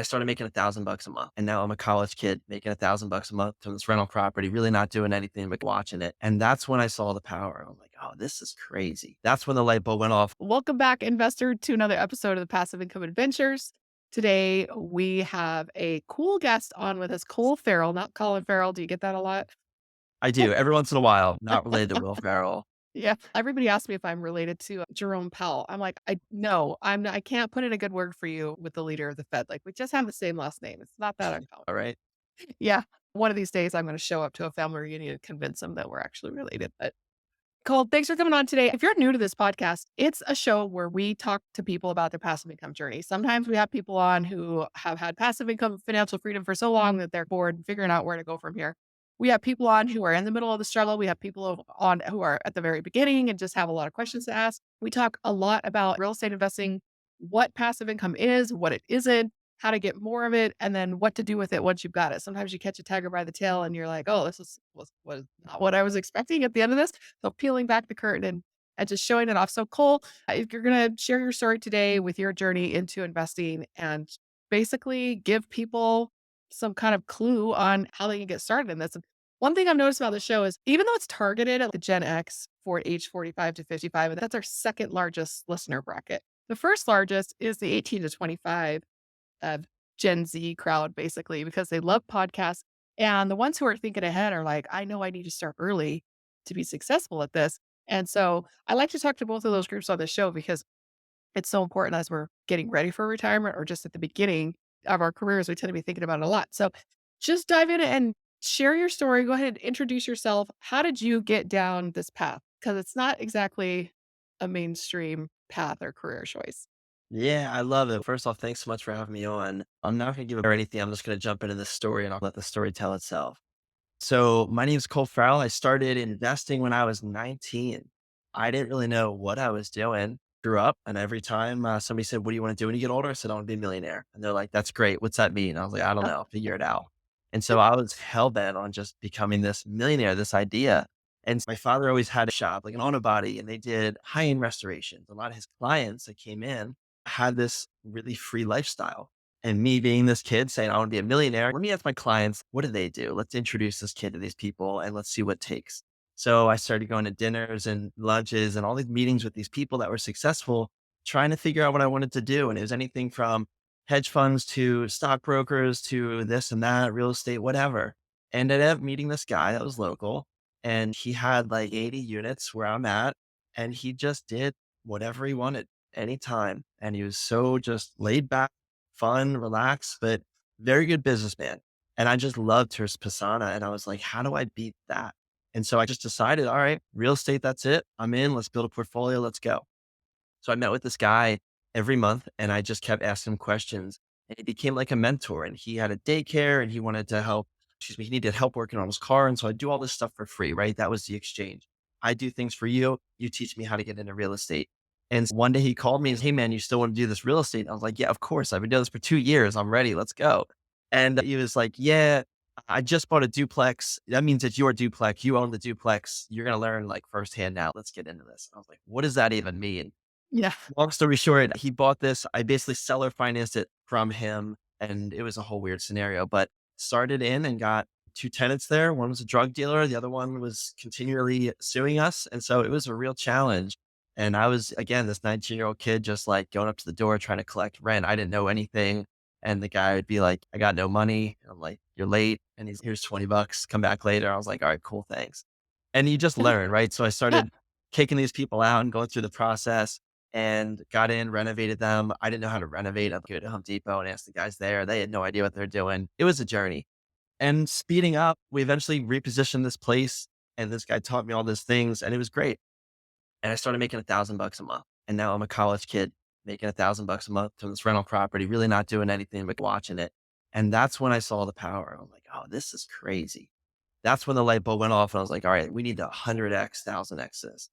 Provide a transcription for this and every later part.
I started making $1,000 a month. And now I'm a college kid making $1,000 a month from this rental property, really not doing anything but watching it. And that's when I saw the power. I'm like, oh, this is crazy. That's when the light bulb went off. Welcome back, investor, to another episode of the Passive Income Adventures. Today, we have a cool guest on with us, Cole Farrell, not Colin Farrell. Do you get that a lot? I do every once in a while, not related to Will Ferrell. Yeah. Everybody asks me if I'm related to Jerome Powell. I'm like, no, I'm not, I can't put in a good word for you with the leader of the Fed. Like, we just have the same last name. It's not that uncommon. All right. Yeah. One of these days, I'm going to show up to a family reunion and convince them that we're actually related. But Cole, thanks for coming on today. If you're new to this podcast, it's a show where we talk to people about their passive income journey. Sometimes we have people on who have had passive income, financial freedom for so long that they're bored and figuring out where to go from here. We have people on who are in the middle of the struggle. We have people on who are at the very beginning and just have a lot of questions to ask. We talk a lot about real estate investing, what passive income is, what it isn't, how to get more of it, and then what to do with it once you've got it. Sometimes you catch a tiger by the tail and you're like, oh, was not what I was expecting at the end of this. So peeling back the curtain and just showing it off. So Cole, if you're going to share your story today with your journey into investing and basically give people some kind of clue on how they can get started in this. And one thing I've noticed about the show is even though it's targeted at the Gen X for age 45 to 55, and that's our second largest listener bracket. The first largest is the 18 to 25 of Gen Z crowd, basically, because they love podcasts. And the ones who are thinking ahead are like, I know I need to start early to be successful at this. And so I like to talk to both of those groups on the show because it's so important as we're getting ready for retirement or just at the beginning of our careers. We tend to be thinking about it a lot. So just dive in and share your story. Go ahead and introduce yourself. How did you get down this path? Because it's not exactly a mainstream path or career choice. Yeah, I love it. First off, thanks so much for having me on. I'm not going to give up anything. I'm just going to jump into this story and I'll let the story tell itself. So my name is Cole Farrell. I started investing when I was 19. I didn't really know what I was doing. Grew up, and every time somebody said, "What do you want to do when you get older?" I said, "I want to be a millionaire." And they're like, "That's great. What's that mean?" I was like, "I don't know. Figure it out." And so I was hell bent on just becoming this millionaire, this idea. And my father always had a shop, like an auto body, and they did high end restorations. A lot of his clients that came in had this really free lifestyle. And me being this kid saying, I want to be a millionaire, let me ask my clients, what do they do? Let's introduce this kid to these people and let's see what takes. So I started going to dinners and lunches and all these meetings with these people that were successful, trying to figure out what I wanted to do. And it was anything from hedge funds to stockbrokers to this and that, real estate, whatever. And I ended up meeting this guy that was local and he had like 80 units where I'm at. And he just did whatever he wanted anytime. And he was so just laid back, fun, relaxed, but very good businessman. And I just loved his persona. And I was like, how do I beat that? And so I just decided, all right, real estate, that's it. I'm in. Let's build a portfolio. Let's go. So I met with this guy every month and I just kept asking him questions. And he became like a mentor. And he had a daycare and he wanted to help, he needed help working on his car. And so I do all this stuff for free, right? That was the exchange. I do things for you. You teach me how to get into real estate. And one day he called me and said, hey man, you still want to do this real estate? I was like, yeah, of course. I've been doing this for 2 years. I'm ready. Let's go. And he was like, yeah, I just bought a duplex. That means it's your duplex. You own the duplex. You're going to learn like firsthand now. Let's get into this. I was like, what does that even mean? Yeah. Long story short, he bought this. I basically seller financed it from him. And it was a whole weird scenario, but started in and got two tenants there. One was a drug dealer. The other one was continually suing us. And so it was a real challenge. And I was, again, this 19-year-old kid, just like going up to the door, trying to collect rent. I didn't know anything. And the guy would be like, I got no money. And I'm like, you're late. And here's $20. Come back later. I was like, all right, cool. Thanks. And you just learn, right? So I started kicking these people out and going through the process and got in, renovated them. I didn't know how to renovate. I'd go to Home Depot and ask the guys there. They had no idea what they're doing. It was a journey. And speeding up, we eventually repositioned this place. And this guy taught me all these things and it was great. And I started making $1,000 a month. And now I'm a college kid making $1,000 a month from this rental property, really not doing anything but watching it. And that's when I saw the power. I'm like, oh, this is crazy. That's when the light bulb went off. And I was like, all right, we need to 100x, 1000x this.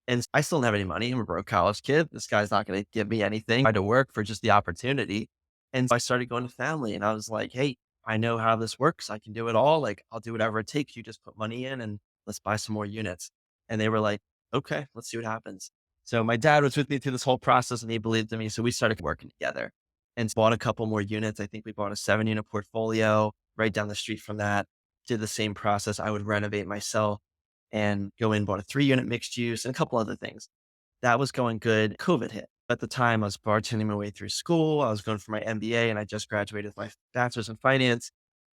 And I still don't have any money. I'm a broke college kid. This guy's not going to give me anything. I had to work for just the opportunity. And so I started going to family and I was like, hey, I know how this works. I can do it all. Like, I'll do whatever it takes. You just put money in and let's buy some more units. And they were like, okay, let's see what happens. So my dad was with me through this whole process and he believed in me. So we started working together. and bought a couple more units. I think we bought a 7 unit portfolio right down the street from that. Did the same process. I would renovate myself and go in, bought a 3 unit mixed use and a couple other things. That was going good. COVID hit. At the time, I was bartending my way through school. I was going for my MBA and I just graduated with my bachelor's in finance.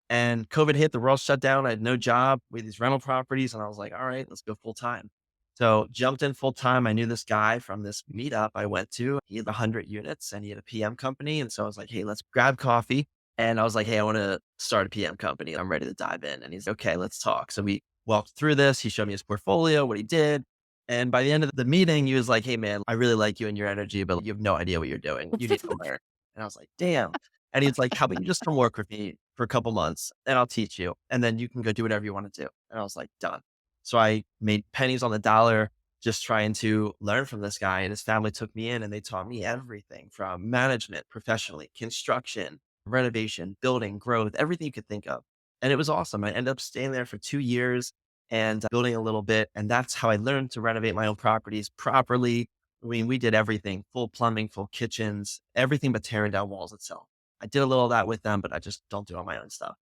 And COVID hit, the world shut down. I had no job. We had these rental properties. And I was like, all right, let's go full time. So jumped in full time. I knew this guy from this meetup I went to. He had 100 units and he had a PM company. And so I was like, hey, let's grab coffee. And I was like, hey, I want to start a PM company. I'm ready to dive in. And he's okay, let's talk. So we walked through this. He showed me his portfolio, what he did. And by the end of the meeting, he was like, hey, man, I really like you and your energy, but you have no idea what you're doing. You need to learn. And I was like, damn. And he's like, how about you just come work with me for a couple months and I'll teach you. And then you can go do whatever you want to do. And I was like, done. So I made pennies on the dollar just trying to learn from this guy. And his family took me in and they taught me everything from management, professionally, construction, renovation, building, growth, everything you could think of. And it was awesome. I ended up staying there for 2 years and building a little bit. And that's how I learned to renovate my own properties properly. I mean, we did everything, full plumbing, full kitchens, everything but tearing down walls itself. I did a little of that with them, but I just don't do all my own stuff.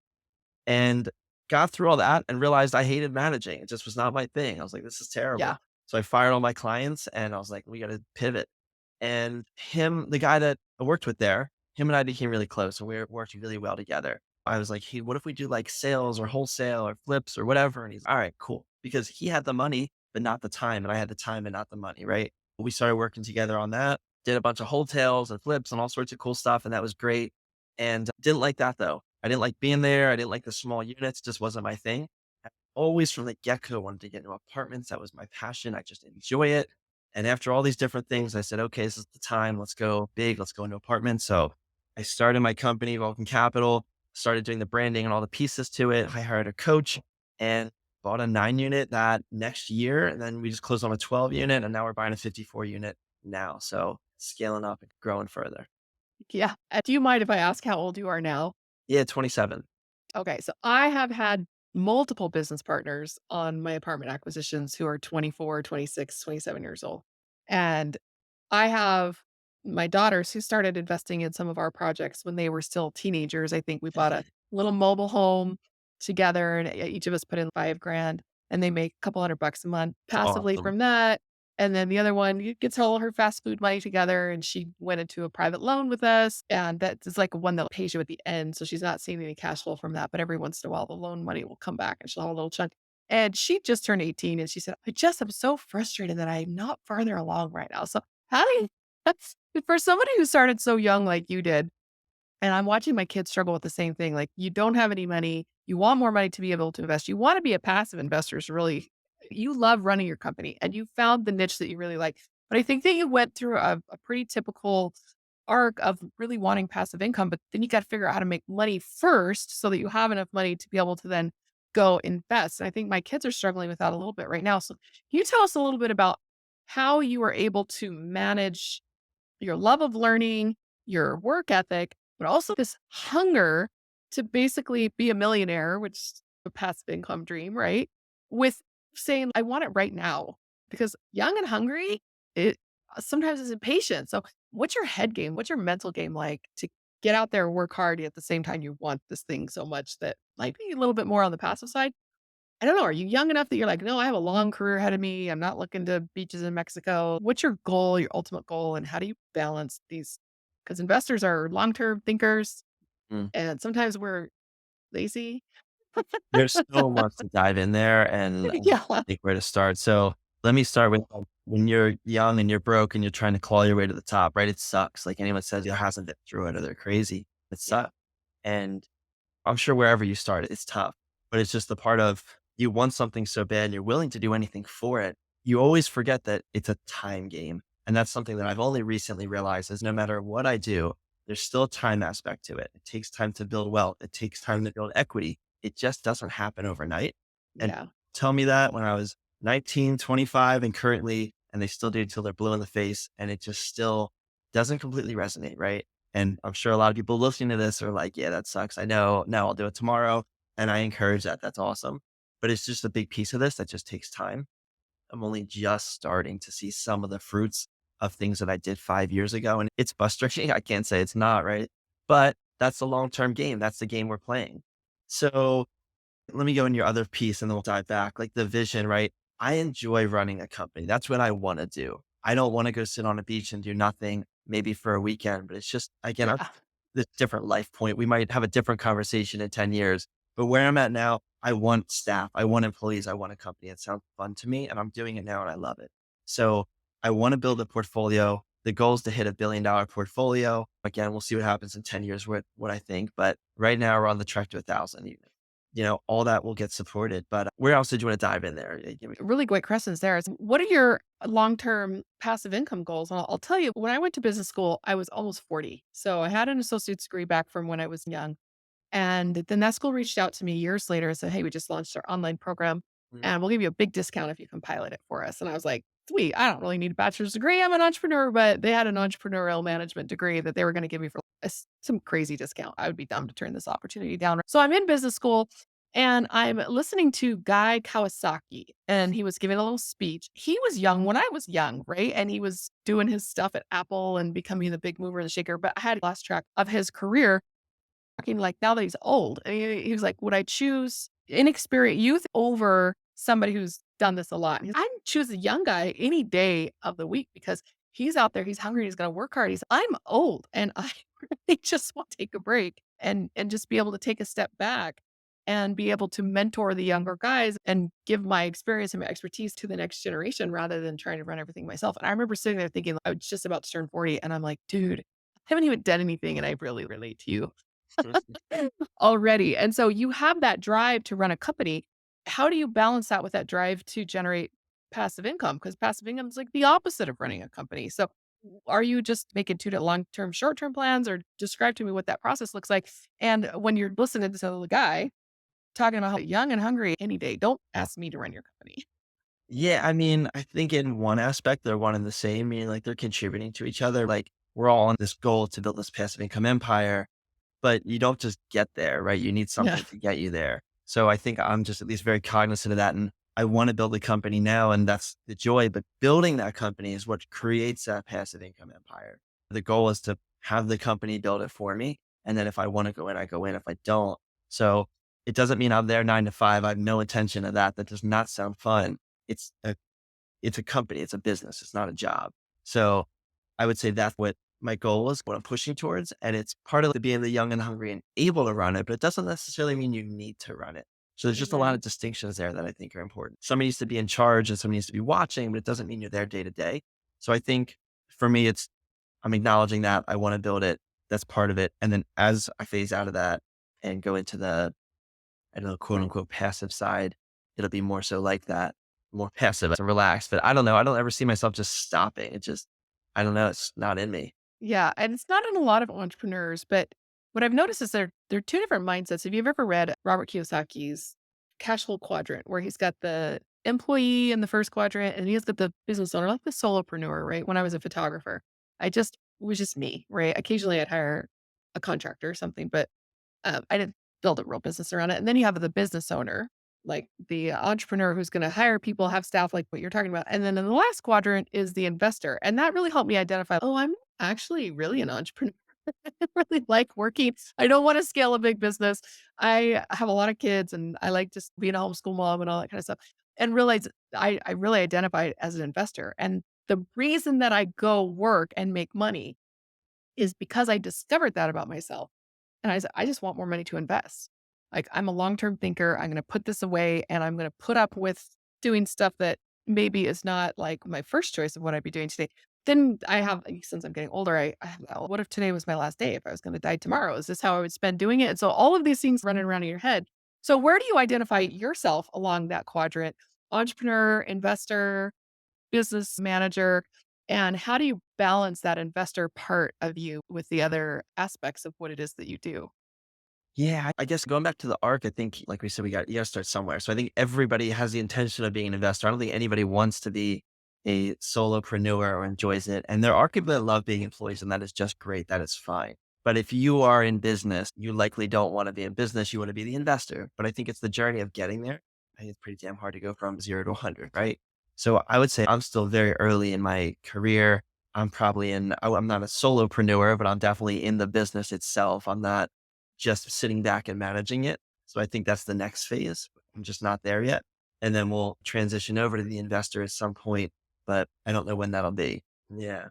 And got through all that and realized I hated managing. It just was not my thing. I was like, this is Yeah. terrible. So I fired all my clients and I was like, we got to pivot. And him, the guy that I worked with there, him and I became really close and we were working really well together. I was like, hey, what if we do like sales or wholesale or flips or whatever? And he's all right, cool. Because he had the money, but not the time. And I had the time and not the money. Right. We started working together on that, did a bunch of hotels and flips and all sorts of cool stuff. And that was great. And didn't like that though. I didn't like being there. I didn't like the small units, just wasn't my thing. I always from the get go wanted to get into apartments. That was my passion. I just enjoy it. And after all these different things, I said, okay, this is the time. Let's go big. Let's go into apartments. So I started my company, Vulcan Capital, started doing the branding and all the pieces to it. I hired a coach and bought a 9 unit that next year. And then we just closed on a 12 unit and now we're buying a 54 unit now. So scaling up and growing further. Yeah. Do you mind if I ask how old you are now? Yeah, 27. Okay, so I have had multiple business partners on my apartment acquisitions who are 24, 26, 27 years old. And I have my daughters who started investing in some of our projects when they were still teenagers. I think we bought a little mobile home together and each of us put in 5 grand and they make a couple $100 a month It's passively awesome. from that. And then the other one gets all her fast food money together and she went into a private loan with us. And that is like one that pays you at the end. So she's not seeing any cash flow from that. But every once in a while, the loan money will come back and she'll have a little chunk. And she just turned 18 and she said, I'm so frustrated that I'm not farther along right now. So how do you, that's for somebody who started so young like you did, and I'm watching my kids struggle with the same thing. Like, you don't have any money. You want more money to be able to invest. You want to be a passive investor. Is really, you love running your company and you found the niche that you really like. But I think that you went through a pretty typical arc of really wanting passive income, but then you got to figure out how to make money first so that you have enough money to be able to then go invest. And I think my kids are struggling with that a little bit right now. So, can you tell us a little bit about how you were able to manage your love of learning, your work ethic, but also this hunger to basically be a millionaire, which is a passive income dream, right? With saying, I want it right now. Because young and hungry, it sometimes is impatient. So, what's your head game? What's your mental game like to get out there and work hard at the same time you want this thing so much that might be a little bit more on the passive side? I don't know. Are you young enough that you're like, no, I have a long career ahead of me. I'm not looking to beaches in Mexico. What's your goal, your ultimate goal? And how do you balance these? Because investors are long term thinkers Mm. and sometimes we're lazy. There's so much to dive in there and I don't Yeah. think where to start. So let me start with when you're young and you're broke and you're trying to claw your way to the top, right? It sucks. Like anyone says you hasn't been through it or they're crazy. It Yeah. sucks. And I'm sure wherever you start, it's tough, but it's just the part of you want something so bad and you're willing to do anything for it. You always forget that it's a time game. And that's something that I've only recently realized is no matter what I do, there's still a time aspect to it. It takes time to build wealth. It takes time to build equity. It just doesn't happen overnight. And Yeah. tell me that when I was 19, 25, and currently, and they still do until they're blue in the face. And it just still doesn't completely resonate. Right. And I'm sure a lot of people listening to this are like, yeah, that sucks. I know. Now I'll do it tomorrow. And I encourage that. That's awesome. But it's just a big piece of this that just takes time. I'm only just starting to see some of the fruits of things that I did 5 years ago. And it's frustrating. I can't say it's not, right? but that's the long-term game. That's the game we're playing. So let me go in your other piece and then we'll dive back. Like the vision, right? I enjoy running a company. That's what I want to do. I don't want to go sit on a beach and do nothing, maybe for a weekend, but it's just, again, I'm Yeah. this different life point. We might have a different conversation in 10 years, but where I'm at now, I want staff, I want employees, I want a company. It sounds fun to me and I'm doing it now and I love it. So I want to build a portfolio. The goal is to hit $1 billion portfolio. Again, we'll see what happens in 10 years, what I think. But right now we're on the track to 1,000. All that will get supported. But where else did you want to dive in there? Give me. Really great questions there. What are your long-term passive income goals? And I'll tell you, when I went to business school, I was almost 40. So I had an associate's degree back from when I was young. And then that school reached out to me years later and said, "Hey, we just launched our online program Mm, and we'll give you a big discount if you can pilot it for us." And I was like, "Sweet, I don't really need a bachelor's degree. I'm an entrepreneur," but they had an entrepreneurial management degree that they were going to give me for some crazy discount. I would be dumb to turn this opportunity down. So I'm in business school and I'm listening to Guy Kawasaki, and he was giving a little speech. He was young when I was young, right? And he was doing his stuff at Apple and becoming the big mover and the shaker, but I had lost track of his career talking like now that he's old. And he was like, "Would I choose inexperienced youth over somebody who's done this a lot?" And I'd choose a young guy any day of the week because he's out there, he's hungry, he's gonna work hard. I'm old and I really just want to take a break and just be able to take a step back and be able to mentor the younger guys and give my experience and my expertise to the next generation rather than trying to run everything myself. And I remember sitting there thinking, I was just about to turn 40 and I'm like, dude, I haven't even done anything and I really relate to you already. And so you have that drive to run a company. How do you balance that with that drive to generate passive income? Because passive income is like the opposite of running a company. So are you just making two to long term, short term plans, or describe to me what that process looks like? And when you're listening to the guy talking about how young and hungry any day, don't ask me to run your company. Yeah, I mean, I think in one aspect, they're one and the same, meaning like they're contributing to each other. Like we're all on this goal to build this passive income empire, but you don't just get there, right? You need Yeah. something to get you there. So I think I'm just at least very cognizant of that. And I want to build a company now, and that's the joy. But building that company is what creates that passive income empire. The goal is to have the company build it for me. And then if I want to go in, I go in. If I don't, so it doesn't mean I'm there 9 to 5. I have no intention of that. That does not sound fun. It's a it's a company, it's a business, it's not a job. So I would say that's what my goal is, what I'm pushing towards. And it's part of being the young and hungry and able to run it, but it doesn't necessarily mean you need to run it. So there's just a lot Mhm. of distinctions there that I think are important. Somebody needs to be in charge and somebody needs to be watching, but it doesn't mean you're there day to day. So I think for me, I'm acknowledging that I want to build it. That's part of it. And then as I phase out of that and go into the I know, quote unquote, passive side, it'll be more so like that, more passive and relaxed. But I don't know. I don't ever see myself just stopping. It just, I don't know. It's not in me. Yeah, and it's not in a lot of entrepreneurs, but what I've noticed is there are two different mindsets. If you've ever read Robert Kiyosaki's cash flow quadrant, where he's got the employee in the first quadrant and he's got the business owner, like the solopreneur, right? When I was a photographer, it was just me, right? Occasionally I'd hire a contractor or something, but I didn't build a real business around it. And then you have the business owner, like the entrepreneur who's going to hire people, have staff, like what you're talking about. And then in the last quadrant is the investor. And that really helped me identify, oh, I'm actually really an entrepreneur. I really like working. I don't want to scale a big business. I have a lot of kids and I like just being a homeschool mom and all that kind of stuff. And realize I really identified as an investor. And the reason that I go work and make money is because I discovered that about myself. And I said, "I just want more money to invest. Like, I'm a long-term thinker. I'm gonna put this away, and I'm gonna put up with doing stuff that maybe is not, like, my first choice of what I'd be doing today." Then I have since I'm getting older, I have, "Oh, what if today was my last day? If I was gonna die tomorrow, is this how I would spend doing it?" And so all of these things running around in your head. So where do you identify yourself along that quadrant? Entrepreneur, investor, business manager, and how do you balance that investor part of you with the other aspects of what it is that you do? Yeah. I guess going back to the arc, I think, like we said, you got to start somewhere. So I think everybody has the intention of being an investor. I don't think anybody wants to be a solopreneur or enjoys it. And there are people that love being employees, and that is just great. That is fine. But if you are in business, you likely don't want to be in business. You want to be the investor. But I think it's the journey of getting there. I think it's pretty damn hard to go from 0 to 100, right? So I would say I'm still very early in my career. I'm probably I'm not a solopreneur, but I'm definitely in the business itself. I'm not just sitting back and managing it. So I think that's the next phase. I'm just not there yet. And then we'll transition over to the investor at some point, but I don't know when that'll be. Yeah.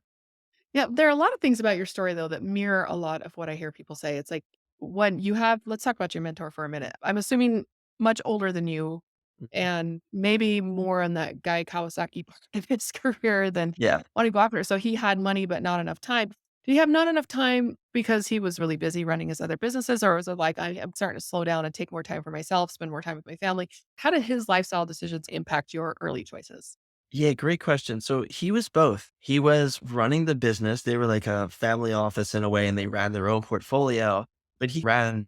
Yeah, there are a lot of things about your story though that mirror a lot of what I hear people say. It's like when you have let's talk about your mentor for a minute. I'm assuming much older than you Mhm. and maybe more on that Guy Kawasaki part of his career than Yeah. wanting to go after it. So he had money but not enough time. Did he have not enough time because he was really busy running his other businesses? Or was it like I'm starting to slow down and take more time for myself, spend more time with my family? How did his lifestyle decisions impact your early choices? Yeah, great question. So he was both. He was running the business. They were like a family office in a way, and they ran their own portfolio, but he ran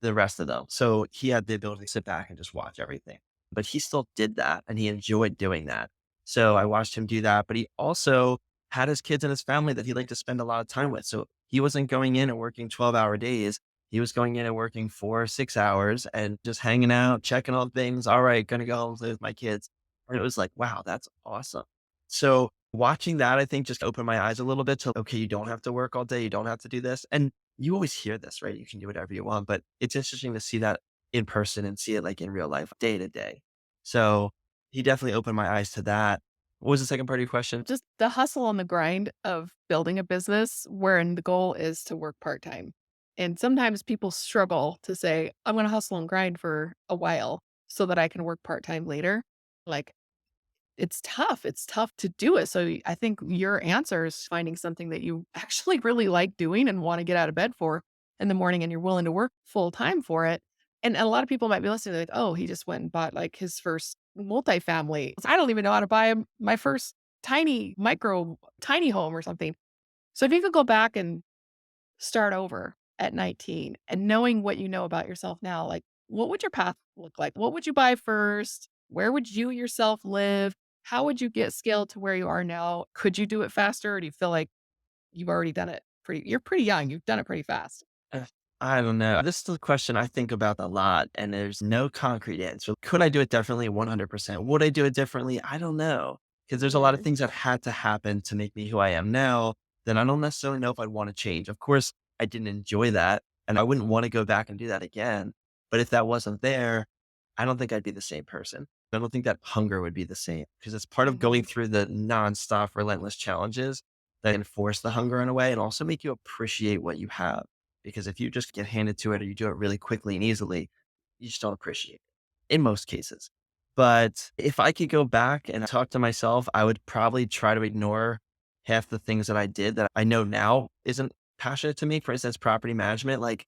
the rest of them. So he had the ability to sit back and just watch everything. But he still did that and he enjoyed doing that. So I watched him do that. But he also had his kids and his family that he liked to spend a lot of time with. So he wasn't going in and working 12-hour days. He was going in and working 4 or 6 hours and just hanging out, checking on things. All right, gonna go home and play with my kids, and it was like, wow, that's awesome. So watching that, I think just opened my eyes a little bit to, okay, you don't have to work all day. You don't have to do this. And you always hear this, right? You can do whatever you want, but it's interesting to see that in person and see it like in real life, day to day. So he definitely opened my eyes to that. What was the second part of your question? Just the hustle and the grind of building a business wherein the goal is to work part-time. And sometimes people struggle to say, I'm going to hustle and grind for a while so that I can work part-time later. Like it's tough. It's tough to do it. So I think your answer is finding something that you actually really like doing and want to get out of bed for in the morning and you're willing to work full time for it. And a lot of people might be listening like, oh, he just went and bought like his first multifamily. I don't even know how to buy my first tiny home or something. So if you could go back and start over at 19 and knowing what you know about yourself now, like what would your path look like? What would you buy first? Where would you yourself live? How would you get scaled to where you are now? Could you do it faster or do you feel like you've already done it you're pretty young, you've done it pretty fast? Uh, I don't know. This is a question I think about a lot, and there's no concrete answer. Could I do it differently? 100%. Would I do it differently? I don't know. Because there's a lot of Mm, things that had to happen to make me who I am now. Then I don't necessarily know if I'd want to change. Of course, I didn't enjoy that, and I wouldn't want to go back and do that again. But if that wasn't there, I don't think I'd be the same person. I don't think that hunger would be the same because it's part of going mhm, through the nonstop, relentless challenges that enforce the hunger in a way and also make you appreciate what you have, because if you just get handed to it or you do it really quickly and easily, you just don't appreciate it in most cases. But if I could go back and talk to myself, I would probably try to ignore half the things that I did that I know now isn't passionate to me. For instance, property management, like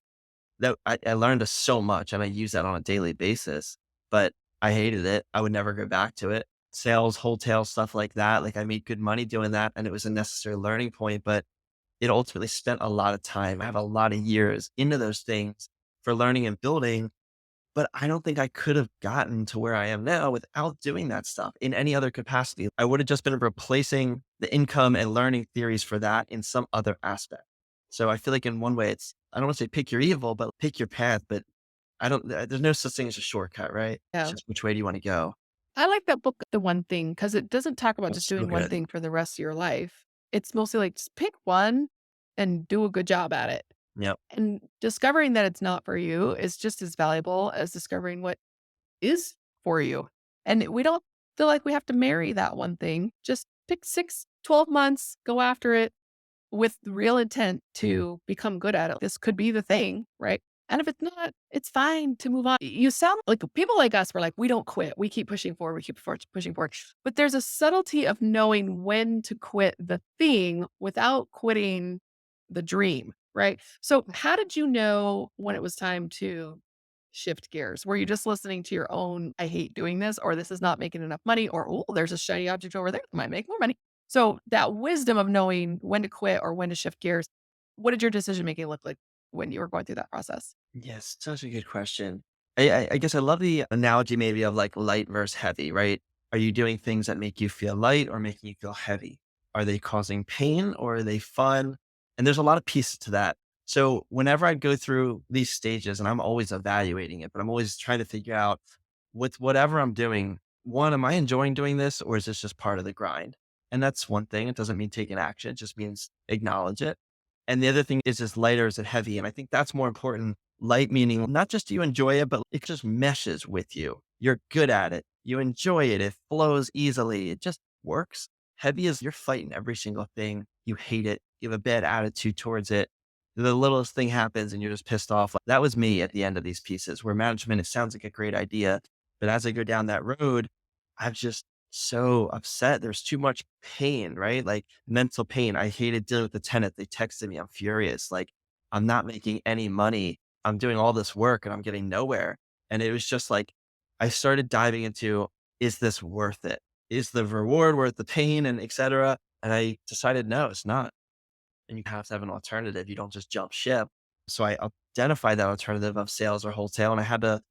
that I learned so much and I use that on a daily basis, but I hated it. I would never go back to it. Sales, wholesale, stuff like that. Like I made good money doing that and it was a necessary learning point, but it ultimately spent a lot of time. I have a lot of years into those things for learning and building, but I don't think I could have gotten to where I am now without doing that stuff in any other capacity. I would have just been replacing the income and learning theories for that in some other aspect. So I feel like in one way, I don't want to say pick your evil, but pick your path. But there's no such thing as a shortcut, right? It's yeah. just which way do you want to go? I like that book, The One Thing, because it doesn't talk about That's just so doing one good. thing for the rest of your life. It's mostly like just pick one and do a good job at it. Yep. And discovering that it's not for you is just as valuable as discovering what is for you. And we don't feel like we have to marry that one thing. Just pick 6, 12 months, go after it with real intent to become good at it. This could be the thing, right? And if it's not, it's fine to move on. You sound like people like us were like, we don't quit. We keep pushing forward. We keep pushing forward. But there's a subtlety of knowing when to quit the thing without quitting the dream, right? So, how did you know when it was time to shift gears? Were you just listening to your own, I hate doing this, or this is not making enough money, or oh, there's a shiny object over there that might make more money? So that wisdom of knowing when to quit or when to shift gears, what did your decision making look like when you were going through that process? Yes, such a good question. I guess I love the analogy maybe of like light versus heavy, right? Are you doing things that make you feel light or making you feel heavy? Are they causing pain or are they fun? And there's a lot of pieces to that. So whenever I go through these stages, and I'm always evaluating it, but I'm always trying to figure out with whatever I'm doing, one, am I enjoying doing this or is this just part of the grind? And that's one thing. It doesn't mean taking action. It just means acknowledge it. And the other thing is just light or is it heavy? And I think that's more important. Light meaning not just do you enjoy it, but it just meshes with you. You're good at it. You enjoy it. It flows easily. It just works. Heavy is you're fighting every single thing. You hate it. You have a bad attitude towards it. The littlest thing happens and you're just pissed off. That was me at the end of these pieces where management, it sounds like a great idea. But as I go down that road, I'm just so upset. There's too much pain, right? Like mental pain. I hated dealing with the tenant. They texted me. I'm furious. Like I'm not making any money. I'm doing all this work and I'm getting nowhere. And it was just like, I started diving into, is this worth it? Is the reward worth the pain and et cetera? And I decided, no, it's not. And you have to have an alternative. You don't just jump ship. So I identified that alternative of sales or wholesale, and I had to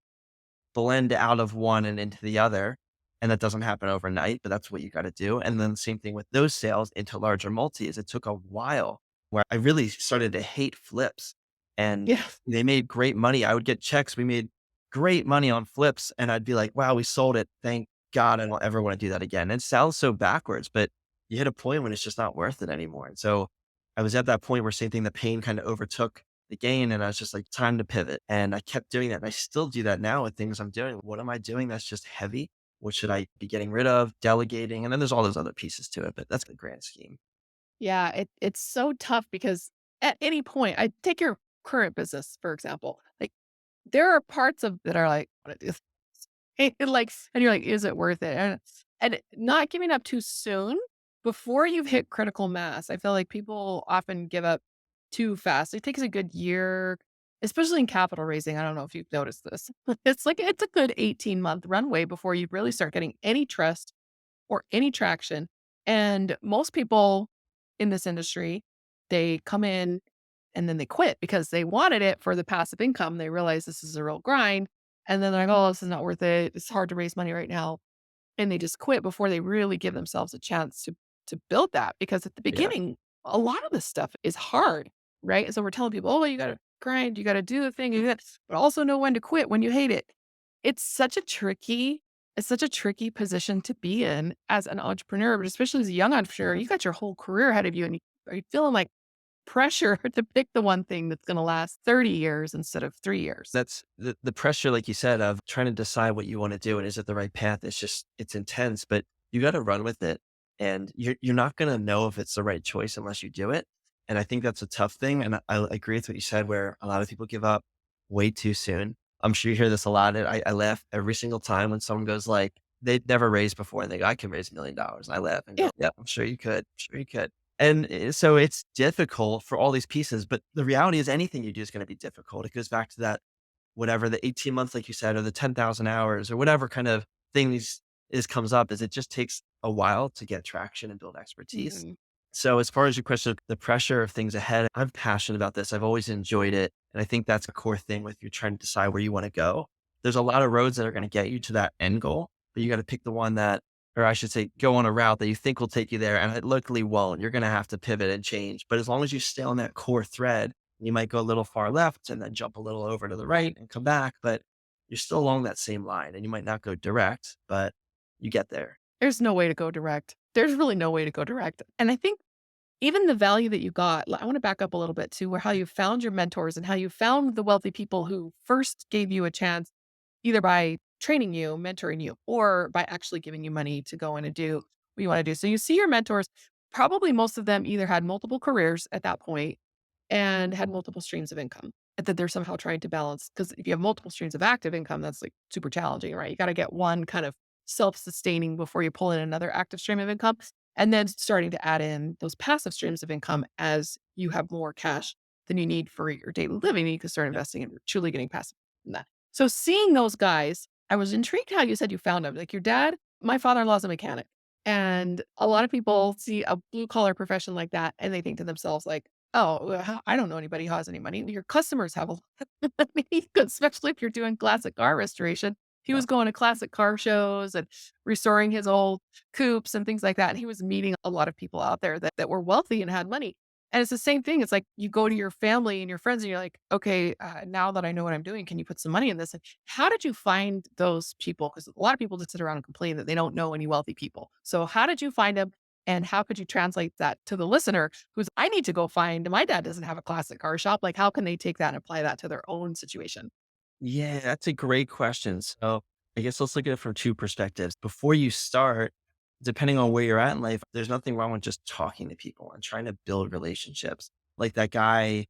blend out of one and into the other. And that doesn't happen overnight, but that's what you got to do. And then the same thing with those sales into larger multis. It took a while where I really started to hate flips and Yeah. they made great money. I would get checks. We made great money on flips. And I'd be like, wow, we sold it. Thank God I don't ever want to do that again. It sounds so backwards, but you hit a point when it's just not worth it anymore. And so I was at that point where same thing, the pain kind of overtook the gain. And I was just like, time to pivot. And I kept doing that. And I still do that now with things I'm doing. What am I doing that's just heavy? What should I be getting rid of, delegating? And then there's all those other pieces to it, but that's the grand scheme. Yeah, it's so tough because at any point, I take your current business, for example. Like there are parts of that are like, "I wanna do this." And like, and you're like, "Is it worth it?" And not giving up too soon before you've hit critical mass. I feel like people often give up too fast. It takes a good year, especially in capital raising. I don't know if you've noticed this. It's a good 18-month runway before you really start getting any trust or any traction. And most people in this industry, they come in and then they quit because they wanted it for the passive income. They realize this is a real grind. And then they're like, oh, this is not worth it. It's hard to raise money right now. And they just quit before they really give themselves a chance to build that. Because at the Yeah. beginning, a lot of this stuff is hard, right? And so we're telling people, oh, you gotta grind, you gotta do the thing, but also know when to quit when you hate it. It's such a tricky it's such a tricky position to be in as an entrepreneur, but especially as a young entrepreneur, you got your whole career ahead of you and you are you feeling like pressure to pick the one thing that's gonna last 30 years instead of 3 years. That's the pressure, like you said, of trying to decide what you want to do and is it the right path? It's just, it's intense, but you got to run with it. And you're not going to know if it's the right choice unless you do it. And I think that's a tough thing. And I agree with what you said, where a lot of people give up way too soon. I'm sure you hear this a lot. And I laugh every single time when someone goes like, they'd never raised before and they go, I can raise $1 million. I laugh and Yeah. go, yeah, I'm sure you could. I'm sure you could. And so it's difficult for all these pieces, but the reality is anything you do is going to be difficult. It goes back to that, whatever the 18 months, like you said, or the 10,000 hours or whatever kind of thing comes up is it just takes a while to get traction and build expertise. Mhm. So as far as your question, the pressure of things ahead, I'm passionate about this. I've always enjoyed it. And I think that's a core thing with you trying to decide where you want to go. There's a lot of roads that are going to get you to that end goal, but you got to pick the one that, or I should say, go on a route that you think will take you there. And it likely won't. You're going to have to pivot and change. But as long as you stay on that core thread, you might go a little far left and then jump a little over to the right and come back, but you're still along that same line and you might not go direct, but you get there. There's no way to go direct. There's really no way to go direct. And I think even the value that you got, I want to back up a little bit to where how you found your mentors and how you found the wealthy people who first gave you a chance, either by training you, mentoring you, or by actually giving you money to go in and do what you want to do. So you see your mentors, probably most of them either had multiple careers at that point and had multiple streams of income that they're somehow trying to balance. Because if you have multiple streams of active income, that's like super challenging, right? You got to get one kind of self sustaining before you pull in another active stream of income. And then starting to add in those passive streams of income as you have more cash than you need for your daily living. You can start Yep. investing and truly getting passive from that. So seeing those guys, I was intrigued how you said you found them. Like your dad, my father-in-law is a mechanic. And a lot of people see a blue collar profession like that and they think to themselves, like, oh, well, I don't know anybody who has any money. Your customers have a lot. I mean, especially if you're doing classic car restoration. He Yeah. was going to classic car shows and restoring his old coupes and things like that. And he was meeting a lot of people out there that were wealthy and had money. And it's the same thing. It's like you go to your family and your friends and you're like, okay, now that I know what I'm doing, can you put some money in this? And how did you find those people? Because a lot of people just sit around and complain that they don't know any wealthy people. So how did you find them? And how could you translate that to the listener who's, I need to go find, my dad doesn't have a classic car shop. Like, how can they take that and apply that to their own situation? Yeah, that's a great question. So I guess let's look at it from two perspectives. Before you start, depending on where you're at in life, there's nothing wrong with just talking to people and trying to build relationships. Like that guy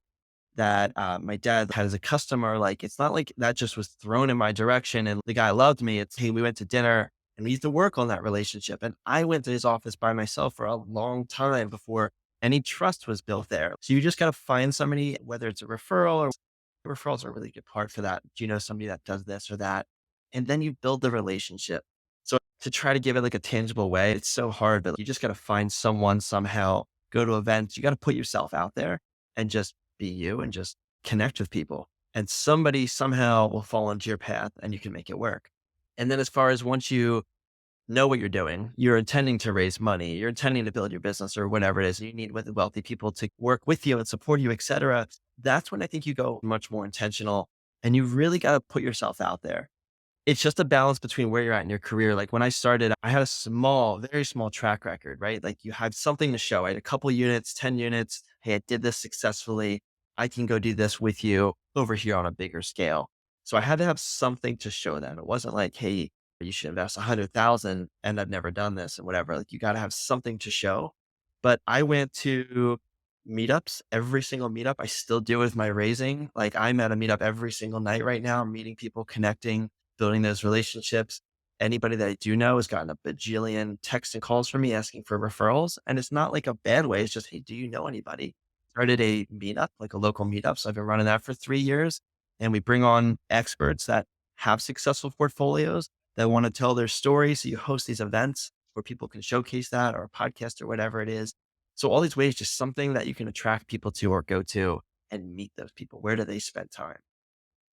that my dad had as a customer, like it's not like that just was thrown in my direction and the guy loved me. It's, hey, we went to dinner and we used to work on that relationship. And I went to his office by myself for a long time before any trust was built there. So you just got to find somebody, whether it's a referral or referrals are a really good part for that. Do you know somebody that does this or that? And then you build the relationship. So to try to give it like a tangible way, it's so hard, but you just got to find someone somehow, go to events. You got to put yourself out there and just be you and just connect with people. And somebody somehow will fall into your path and you can make it work. And then as far as once you know what you're doing, you're intending to raise money, you're intending to build your business or whatever it is, you need with wealthy people to work with you and support you, et cetera. That's when I think you go much more intentional and you really got to put yourself out there. It's just a balance between where you're at in your career. Like when I started, I had a small, very small track record, right? Like you had something to show. I had a couple units, 10 units. Hey, I did this successfully. I can go do this with you over here on a bigger scale. So I had to have something to show them. It wasn't like, hey, you should invest 100,000 and I've never done this and whatever. Like you got to have something to show. But I went to meetups, every single meetup. I still do with my raising. Like I'm at a meetup every single night right now, meeting people, connecting, building those relationships. Anybody that I do know has gotten a bajillion texts and calls from me asking for referrals. And it's not like a bad way. It's just, hey, do you know anybody? Started a meetup, like a local meetup. So I've been running that for 3 years. And we bring on experts that have successful portfolios that want to tell their story. So you host these events where people can showcase that or a podcast or whatever it is. So all these ways, just something that you can attract people to or go to and meet those people. Where do they spend time?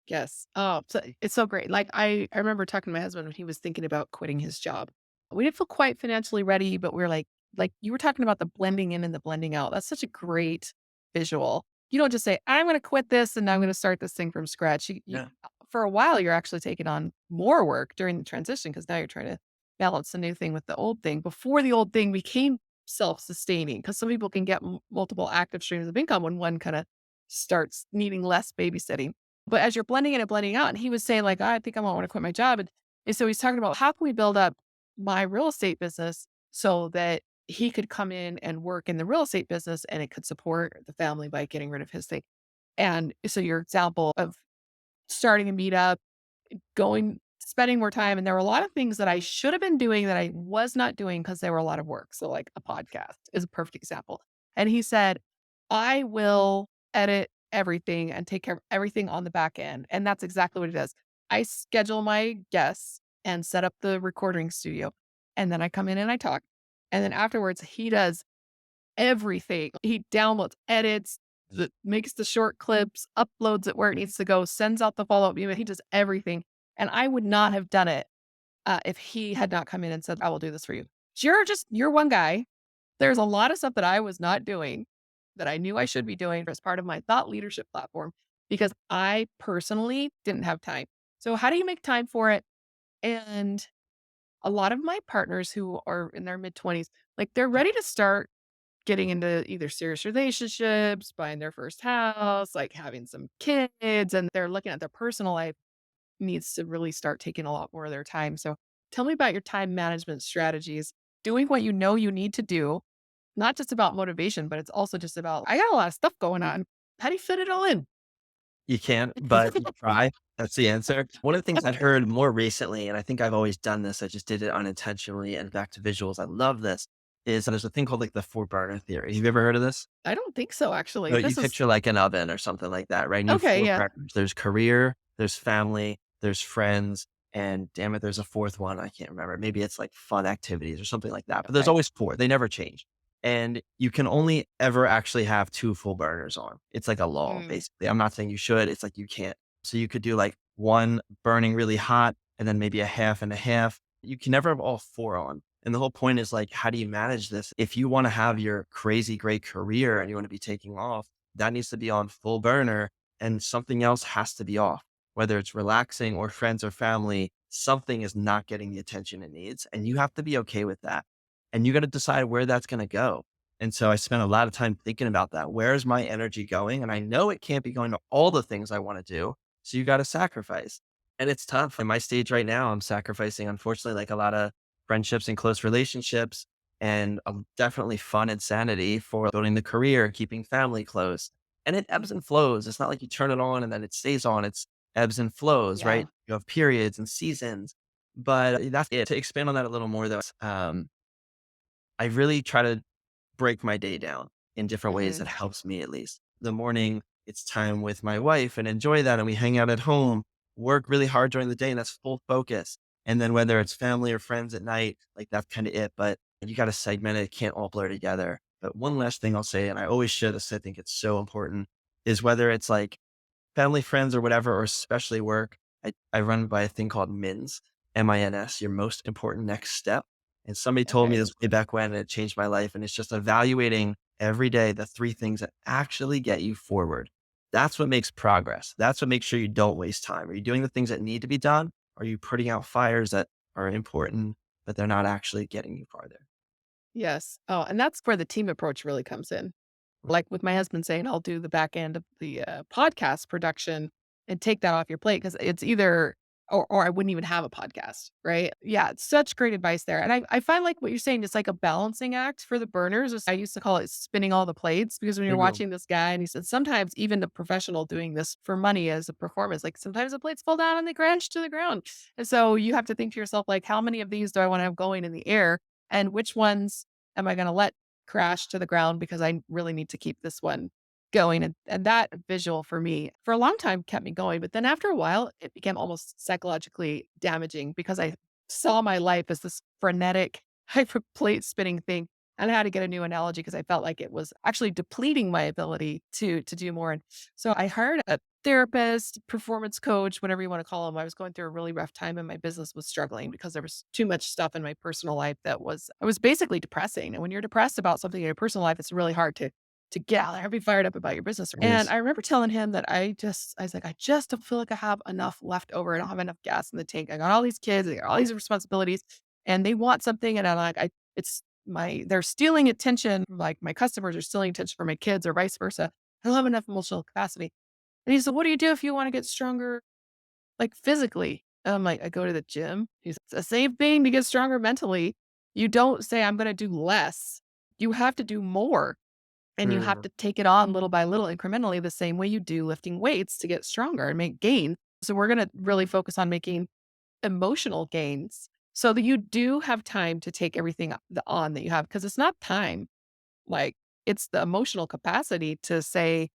Yes. Oh, so it's so great. Like I remember talking to my husband when he was thinking about quitting his job. We didn't feel quite financially ready, but we are like you were talking about the blending in and the blending out. That's such a great visual. You don't just say, I'm going to quit this and I'm going to start this thing from scratch. Yeah. For a while, you're actually taking on more work during the transition because now you're trying to balance the new thing with the old thing before the old thing became self sustaining. Because some people can get multiple active streams of income when one kind of starts needing less babysitting. But as you're blending in and blending out, and he was saying like, I think I might want to quit my job. And so he's talking about how can we build up my real estate business so that he could come in and work in the real estate business and it could support the family by getting rid of his thing. And so your example of starting a meetup, going spending more time, and there were a lot of things that I should have been doing that I was not doing because they were a lot of work. So like a podcast is a perfect example. And he said, I will edit everything and take care of everything on the back end. And that's exactly what it is. I schedule my guests and set up the recording studio. And then I come in and I talk. And then afterwards, he does everything. He downloads, edits, makes the short clips, uploads it where it needs to go, sends out the follow-up email. He does everything. And I would not have done it if he had not come in and said, I will do this for you. You're one guy. There's a lot of stuff that I was not doing that I knew I should be doing as part of my thought leadership platform because I personally didn't have time. So how do you make time for it? And a lot of my partners who are in their mid 20s, like they're ready to start getting into either serious relationships, buying their first house, like having some kids, and they're looking at their personal life needs to really start taking a lot more of their time. So tell me about your time management strategies, doing what you know you need to do, not just about motivation, but it's also just about, I got a lot of stuff going on. How do you fit it all in? You can't, but you try. That's the answer. One of the things I've heard more recently, and I think I've always done this, I just did it unintentionally and back to visuals. I love this, is there's a thing called like the four burner theory. Have you ever heard of this? I don't think so, So actually. you This is picture like an oven or something like that, right? And you have okay. four Yeah. burners. There's career, there's family, there's friends, and damn it, there's a fourth one. I can't remember. Maybe it's like fun activities or something like that. But there's Okay. always four. They never change. And you can only ever actually have two full burners on. It's like a law, Mm, basically. I'm not saying you should. It's like you can't. So you could do like one burning really hot and then maybe a half and a half. You can never have all four on. And the whole point is like, how do you manage this? If you want to have your crazy great career and you want to be taking off, that needs to be on full burner and something else has to be off, whether it's relaxing or friends or family, something is not getting the attention it needs. And you have to be okay with that. and you got to decide where that's going to go. And so I spent a lot of time thinking about that. Where's my energy going? And I know it can't be going to all the things I want to do. So you got to sacrifice. And it's tough. In my stage right now, I'm sacrificing, unfortunately, like a lot of friendships and close relationships and definitely fun and sanity for building the career, keeping family close. And it ebbs and flows. It's not like you turn it on and then it stays on. It's ebbs and flows, Yeah. right? You have periods and seasons. But that's it. To expand on that a little more, though, I really try to break my day down in different ways Hmm. that helps me at least. The morning, it's time with my wife and enjoy that. And we hang out at home, work really hard during the day, and that's full focus. And then whether it's family or friends at night, like that's kind of it. But you got to segment it. It can't all blur together. But one last thing I'll say, and I always share this, I think it's so important, is whether it's like family, friends, or whatever, or especially work, I run by a thing called MINS, MINS, your most important next step. And somebody told me Okay. this way back when, and it changed my life. And it's just evaluating every day the three things that actually get you forward. That's what makes progress. That's what makes sure you don't waste time. Are you doing the things that need to be done? Are you putting out fires that are important, but they're not actually getting you farther? Yes. Oh, and that's where the team approach really comes in. Like with my husband saying, I'll do the back end of the podcast production and take that off your plate because it's either, or I wouldn't even have a podcast, right? Yeah, it's such great advice there. And I find like what you're saying, it's like a balancing act for the burners. I used to call it spinning all the plates because when you're Mhm. watching this guy and he said, sometimes even the professional doing this for money as a performance, like sometimes the plates fall down and they crash to the ground. And so you have to think to yourself, like, how many of these do I want to have going in the air? And which ones am I going to let crash to the ground because I really need to keep this one going. And that visual for me for a long time kept me going. But then after a while, it became almost psychologically damaging because I saw my life as this frenetic hyper plate spinning thing. And I had to get a new analogy because I felt like it was actually depleting my ability to do more. And so I hired a therapist, performance coach, whatever you want to call them. I was going through a really rough time and my business was struggling because there was too much stuff in my personal life that was I was basically depressing. And when you're depressed about something in your personal life, it's really hard to get out there, be fired up about your business. It And is. I remember telling him that I was like, I just don't feel like I have enough left over. I don't have enough gas in the tank. I got all these kids, I got all these responsibilities, and they want something. And I'm like, it's they're stealing attention, like my customers are stealing attention for my kids or vice versa. I don't have enough emotional capacity. And he said, "What do you do if you wanna get stronger, like, physically?" And I'm like, "I go to the gym." He's "It's the same thing to get stronger mentally. You don't say, 'I'm gonna do less.' You have to do more, and you have Mhm. to take it on little by little incrementally the same way you do lifting weights to get stronger and make gains. So we're gonna really focus on making emotional gains so that you do have time to take everything on that you have because it's not time. Like, it's the emotional capacity to say,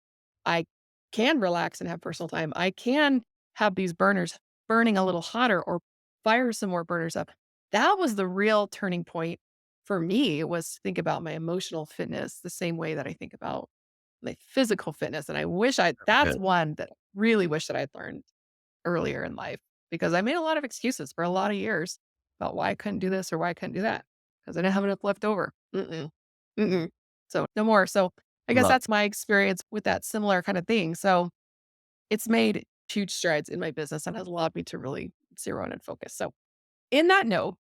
I can relax and have personal time. I can have these burners burning a little hotter or fire some more burners up. That was the real turning point for me was to think about my emotional fitness the same way that I think about my physical fitness. And I wish that's Good. one that really wish that I'd learned earlier in life because I made a lot of excuses for a lot of years about why I couldn't do this or why I couldn't do that because I didn't have enough left over. Mm-mm. Mm-mm. So no more. So I guess Love. that's my experience with that similar kind of thing. So it's made huge strides in my business and has allowed me to really zero in and focus. So in that note,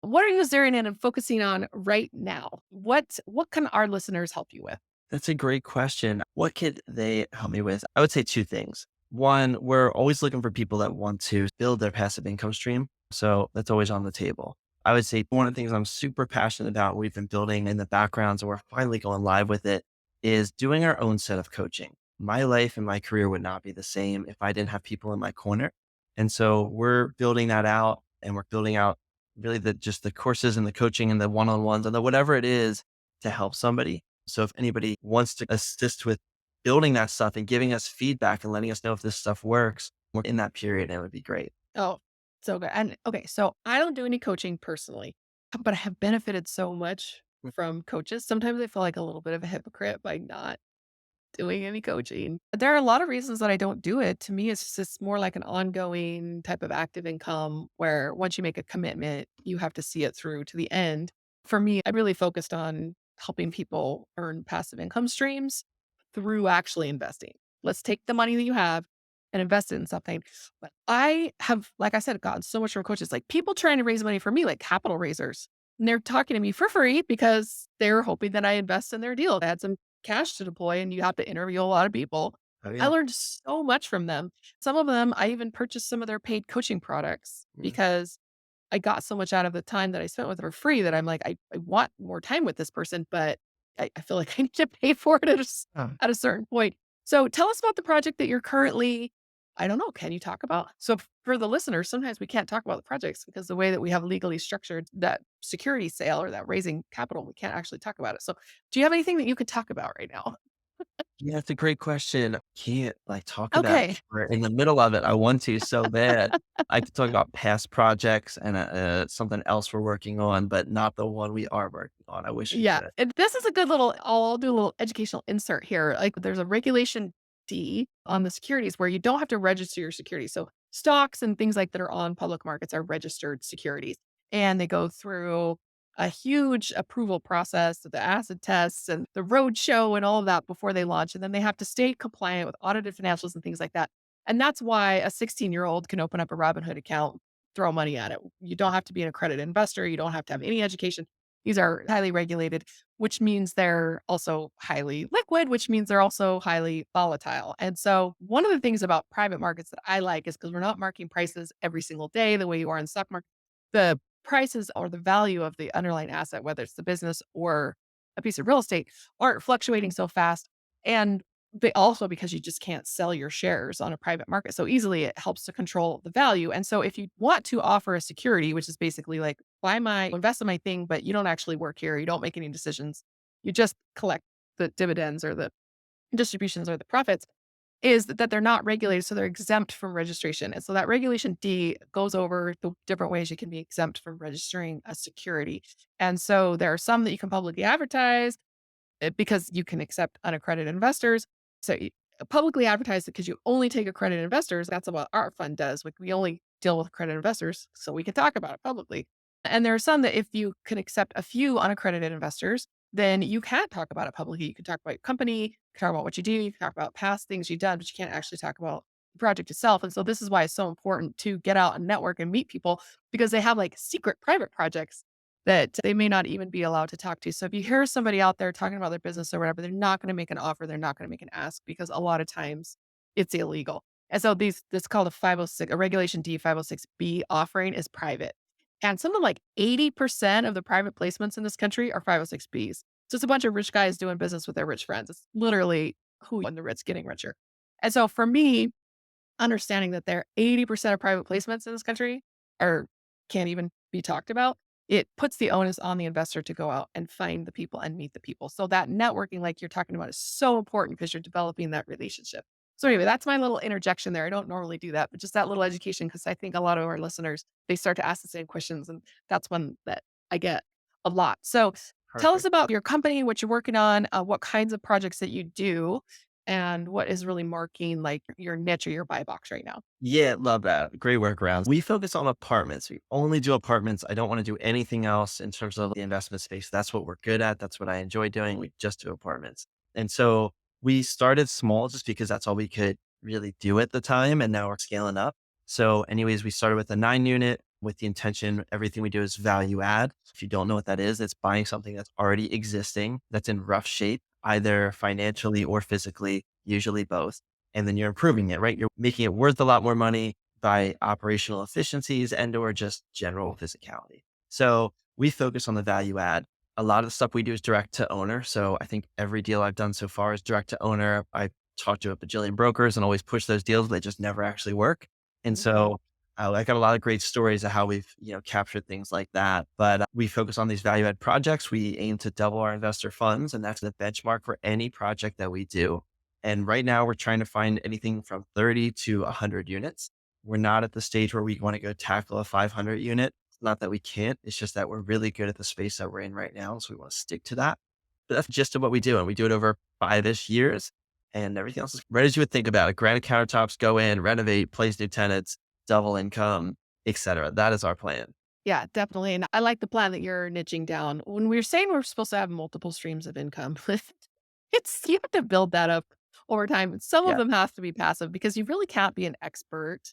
what are you zeroing in and focusing on right now? What can our listeners help you with? That's a great question. What could they help me with? I would say two things. One, we're always looking for people that want to build their passive income stream. So that's always on the table. I would say one of the things I'm super passionate about, we've been building in the background, so we're finally going live with it, is doing our own set of coaching. My life and my career would not be the same if I didn't have people in my corner. And so we're building that out and we're building out really just the courses and the coaching and the one-on-ones and the whatever it is to help somebody. So if anybody wants to assist with building that stuff and giving us feedback and letting us know if this stuff works, we're in that period, it would be great. Oh, so good. And okay, so I don't do any coaching personally, but I have benefited so much Mm. from coaches. Sometimes I feel like a little bit of a hypocrite by not doing any coaching. There are a lot of reasons that I don't do it. To me, it's just more like an ongoing type of active income where once you make a commitment, you have to see it through to the end. For me, I really focused on helping people earn passive income streams through actually investing. Let's take the money that you have and invest it in something. But I have, like I said, gotten so much from coaches, like people trying to raise money for me, like capital raisers. And they're talking to me for free because they're hoping that I invest in their deal. They had some cash to deploy and you have to interview a lot of people. Oh, I yeah. learned so much from them. Some of them, I even purchased some of their paid coaching products Mm. because I got so much out of the time that I spent with her for free that I'm like, I want more time with this person, but I feel like I need to pay for it Oh. at a certain point. So tell us about the project that you're currently, I don't know, can you talk about? So for the listeners, sometimes we can't talk about the projects because the way that we have legally structured that security sale or that raising capital, we can't actually talk about it. So do you have anything that you could talk about right now? Yeah, it's a great question. Can't like talk about it. Okay. We're in the middle of it. I want to so bad. I could talk about past projects and something else we're working on, but not the one we are working on. I wish we Yeah, could. and this is a good little I'll do a little educational insert here. Like, there's a Regulation D on the securities where you don't have to register your securities. So, stocks and things like that are on public markets are registered securities, and they go through a huge approval process, the acid tests and the roadshow and all of that before they launch, and then they have to stay compliant with audited financials and things like that. And that's why a 16-year-old can open up a Robinhood account, throw money at it. You don't have to be an accredited investor, you don't have to have any education. These are highly regulated, which means they're also highly liquid, which means they're also highly volatile. And so, one of the things about private markets that I like is because we're not marking prices every single day the way you are in the stock market. The prices or the value of the underlying asset, whether it's the business or a piece of real estate, aren't fluctuating so fast. And they also, because you just can't sell your shares on a private market so easily, it helps to control the value. And so, if you want to offer a security, which is basically like buy my invest in my thing, but you don't actually work here, you don't make any decisions, you just collect the dividends or the distributions or the profits, is that they're not regulated, so they're exempt from registration. And so that Regulation D goes over the different ways you can be exempt from registering a security. And so there are some that you can publicly advertise, because you can accept unaccredited investors. So publicly advertise it because you only take accredited investors. That's what our fund does. Like, we only deal with accredited investors, so we can talk about it publicly. And there are some that if you can accept a few unaccredited investors, then you can talk about it publicly. You can talk about your company, you can talk about what you do, you can talk about past things you've done, but you can't actually talk about the project itself. And so this is why it's so important to get out and network and meet people, because they have like secret private projects that they may not even be allowed to talk to. So if you hear somebody out there talking about their business or whatever, they're not going to make an offer. They're not going to make an ask because a lot of times it's illegal. And so this called a 506, a Regulation D 506B offering is private. And something like 80% of the private placements in this country are 506Bs. So it's a bunch of rich guys doing business with their rich friends. It's literally who and the rich getting richer. And so for me, understanding that there are 80% of private placements in this country are can't even be talked about, it puts the onus on the investor to go out and find the people and meet the people. So that networking, like you're talking about, is so important because you're developing that relationship. So anyway, that's my little interjection there. I don't normally do that, but just that little education, because I think a lot of our listeners, they start to ask the same questions, and that's one that I get a lot. So tell us Perfect. about your company, what you're working on, what kinds of projects that you do, and what is really marking like your niche or your buy box right now. Yeah, love that. Great workarounds. We focus on apartments. We only do apartments. I don't want to do anything else in terms of the investment space. That's what we're good at. That's what I enjoy doing. We just do apartments. And so we started small just because that's all we could really do at the time. And now we're scaling up. So, anyways, we started with a 9 unit with the intention everything we do is value add. If you don't know what that is, it's buying something that's already existing, that's in rough shape, either financially or physically, usually both, and then you're improving it, right? You're making it worth a lot more money by operational efficiencies and or just general physicality. So we focus on the value add. A lot of the stuff we do is direct to owner. So I think every deal I've done so far is direct to owner. I talk to a bajillion brokers and always push those deals, but they just never actually work. And Mhm. so I got a lot of great stories of how we've, captured things like that. But we focus on these value add projects. We aim to double our investor funds, and that's the benchmark for any project that we do. And right now we're trying to find anything from 30 to 100 units. We're not at the stage where we want to go tackle a 500 unit. It's not that we can't. It's just that we're really good at the space that we're in right now. So we want to stick to that. But that's just what we do. And we do it over 5-ish years, and everything else is right as you would think about it. Granite countertops, go in, renovate, place new tenants, double income, etc. That is our plan. Yeah, definitely. And I like the plan that you're niching down. When we are saying we're supposed to have multiple streams of income, it's you have to build that up over time. Some of Yeah. them have to be passive because you really can't be an expert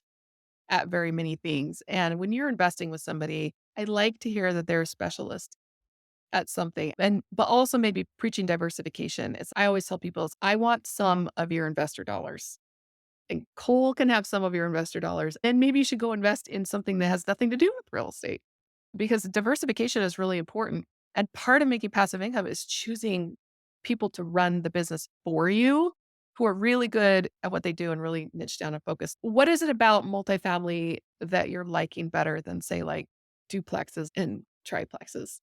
at very many things. And when you're investing with somebody, I like to hear that they're a specialist at something and but also maybe preaching diversification. It's I always tell people is I want some of your investor dollars. And Cole can have some of your investor dollars. And maybe you should go invest in something that has nothing to do with real estate because diversification is really important. And part of making passive income is choosing people to run the business for you who are really good at what they do and really niche down and focus. What is it about multifamily that you're liking better than, say, like duplexes and triplexes?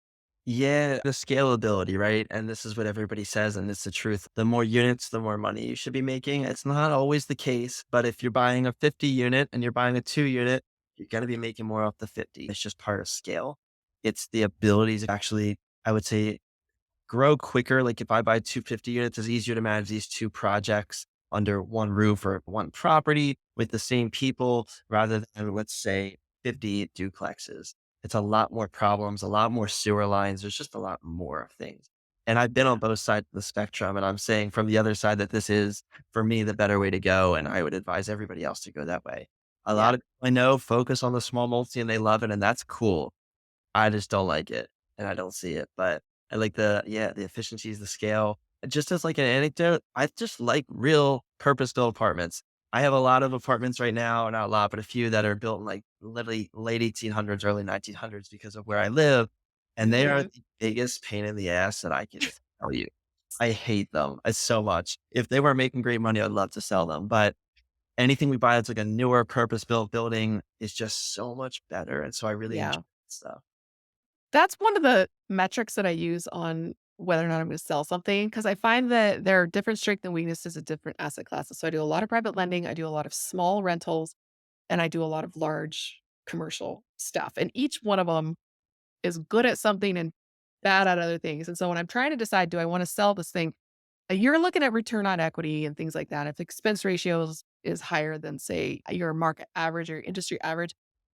Yeah, the scalability, right? And this is what everybody says, and it's the truth. The more units, the more money you should be making. It's not always the case, but if you're buying a 50 unit and you're buying a 2 unit, you're going to be making more off the 50. It's just part of scale. It's the ability to actually, I would say, grow quicker. Like if I buy 250 units, it's easier to manage these two projects under one roof or one property with the same people rather than, let's say, 50 duplexes. It's a lot more problems, a lot more sewer lines. There's just a lot more things. And I've been Yeah. on both sides of the spectrum. And I'm saying from the other side that this is, for me, the better way to go. And I would advise everybody else to go that way. A Yeah. lot of people I know focus on the small multi and they love it. And that's cool. I just don't like it, and I don't see it, but I like the efficiencies, the scale. Just as like an anecdote, I just like real purpose-built apartments. I have a lot of apartments right now, not a lot, but a few that are built in like literally late 1800s, early 1900s because of where I live, and they are Mhm. the biggest pain in the ass that I can tell you. I hate them, so much. If they were making great money, I'd love to sell them, but anything we buy that's like a newer purpose-built building is just so much better, and so I really enjoy Yeah. stuff. That's one of the metrics that I use on whether or not I'm going to sell something because I find that there are different strengths and weaknesses of different asset classes. So I do a lot of private lending, I do a lot of small rentals, and I do a lot of large commercial stuff. And each one of them is good at something and bad at other things. And so when I'm trying to decide, do I want to sell this thing? You're looking at return on equity and things like that. If expense ratios is higher than, say, your market average or industry average,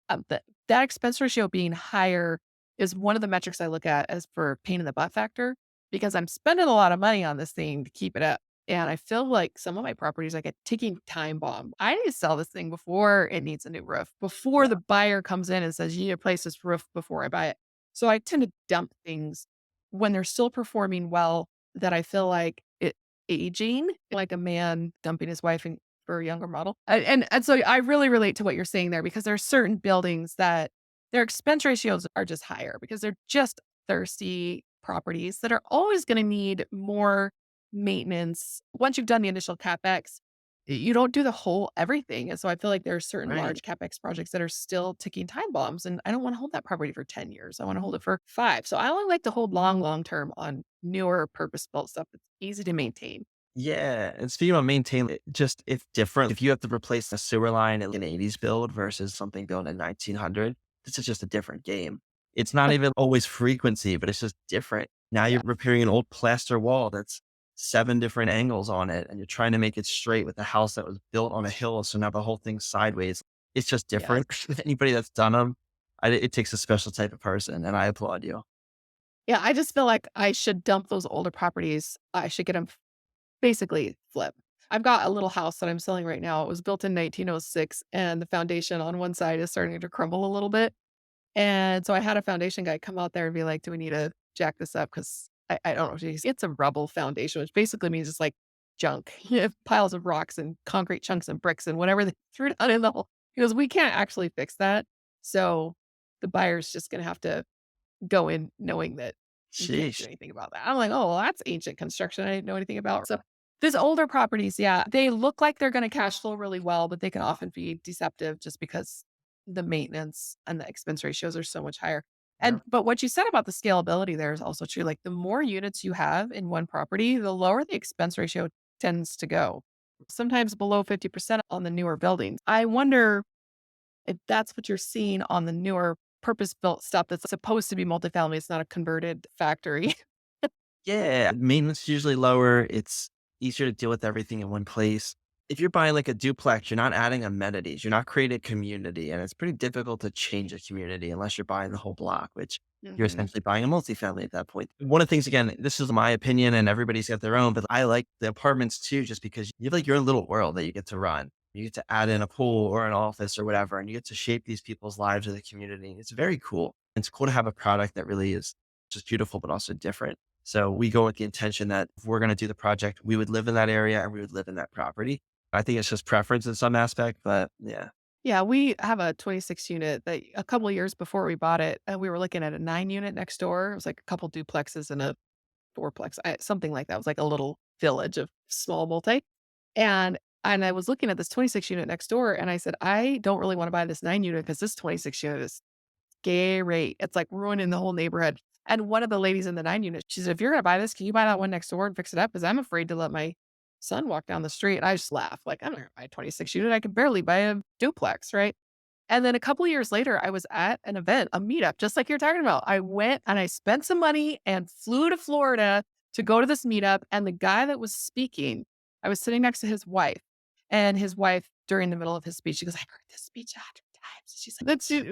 that expense ratio being higher is one of the metrics I look at as for pain in the butt factor because I'm spending a lot of money on this thing to keep it up. And I feel like some of my properties like a ticking time bomb. I need to sell this thing before it needs a new roof, before the buyer comes in and says, you need to replace this roof before I buy it. So I tend to dump things when they're still performing well that I feel like it aging, like a man dumping his wife for a younger model. And so I really relate to what you're saying there because there are certain buildings that their expense ratios are just higher because they're just thirsty properties that are always going to need more maintenance. Once you've done the initial capex, you don't do the whole everything. And so I feel like there are certain Right. large capex projects that are still ticking time bombs. And I don't want to hold that property for 10 years. I want to hold it for 5. So I only like to hold long term on newer purpose built stuff that's easy to maintain. Yeah, and speaking of maintain, it just it's different. If you have to replace a sewer line in an 80s build versus something built in 1900, this is just a different game. It's not even always frequency, but it's just different. Now Yeah. you're repairing an old plaster wall that's 7 different angles on it, and you're trying to make it straight with a house that was built on a hill, so now the whole thing's sideways. It's just Yes. different. Anybody that's done them, it takes a special type of person, and I applaud you. Yeah. I just feel like I should dump those older properties. I should get them basically flip. I've got a little house that I'm selling right now. It was built in 1906 and the foundation on one side is starting to crumble a little bit. And so I had a foundation guy come out there and be like, do we need to jack this up? Because I don't know. It's a rubble foundation, which basically means it's like junk, piles of rocks and concrete chunks and bricks and whatever they threw down in the hole. He goes, we can't actually fix that. So the buyer's just going to have to go in knowing that you can't do Sheesh. anything about that. I'm like, "Oh, well, that's ancient construction I didn't know anything about." So, these older properties, yeah, they look like they're gonna cash flow really well, but they can often be deceptive just because the maintenance and the expense ratios are so much higher. Yeah. But what you said about the scalability there is also true. Like, the more units you have in one property, the lower the expense ratio tends to go, sometimes below 50% on the newer buildings. I wonder if that's what you're seeing on the newer purpose-built stuff that's supposed to be multifamily, it's not a converted factory. Yeah, maintenance is usually lower. It's easier to deal with everything in one place. If you're buying like a duplex, you're not adding amenities. You're not creating a community. And it's pretty difficult to change a community unless you're buying the whole block, which you're Mhm. essentially buying a multifamily at that point. One of the things, again, this is my opinion and everybody's got their own, but I like the apartments too, just because you have like your own little world that you get to run. You get to add in a pool or an office or whatever, and you get to shape these people's lives or the community. It's very cool. It's cool to have a product that really is just beautiful, but also different. So we go with the intention that if we're going to do the project, we would live in that area and we would live in that property. I think it's just preference in some aspect, but yeah. Yeah, we have a 26 unit that a couple of years before we bought it, we were looking at a 9 unit next door. It was like a couple duplexes and a fourplex, something like that. It was like a little village of small multi. And I was looking at this 26 unit next door and I said, I don't really want to buy this 9 unit because this 26 unit is scary. It's like ruining the whole neighborhood. And one of the ladies in the 9 unit, she said, if you're going to buy this, can you buy that one next door and fix it up? Because I'm afraid to let my son walk down the street. And I just laugh like, I'm not going to buy a 26 unit. I can barely buy a duplex. Right. And then a couple of years later, I was at an event, a meetup, just like you're talking about. I went and I spent some money and flew to Florida to go to this meetup. And the guy that was speaking, I was sitting next to his wife. And his wife, during the middle of his speech, she goes, I heard this speech 100 times. She's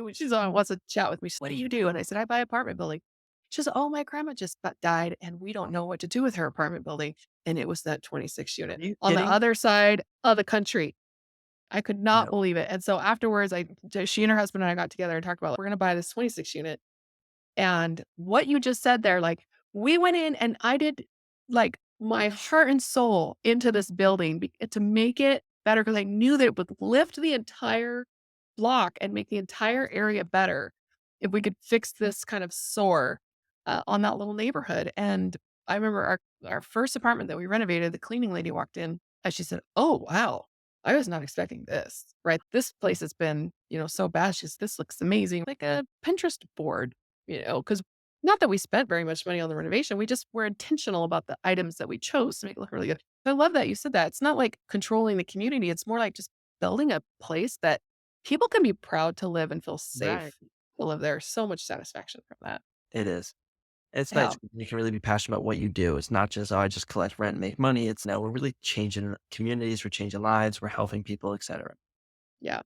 like, she's on, wants to chat with me. She's, what do you do? And I said, I buy apartment building. She says, oh, my grandma just died and we don't know what to do with her apartment building. And it was that 26 Are unit you on the kidding? other side of the country. I could not No. believe it. And so afterwards, she and her husband and I got together and talked about, we're going to buy this 26 unit. And what you just said there, like we went in and I did like my heart and soul into this building to make it better because I knew that it would lift the entire block and make the entire area better if we could fix this kind of sore on that little neighborhood. And I remember our first apartment that we renovated, the cleaning lady walked in and she said, oh, wow. I was not expecting this, right? This place has been, so bad. She's, this looks amazing. Like a Pinterest board, because not that we spent very much money on the renovation. We just were intentional about the items that we chose to make it look really good. I love that you said that. It's not like controlling the community. It's more like just building a place that people can be proud to live and feel Right. safe to live there. So much satisfaction from that. It is. It's Yeah. nice. You can really be passionate about what you do. It's not just, oh, I just collect rent and make money. It's no, we're really changing communities, we're changing lives, we're helping people, etc. Yeah.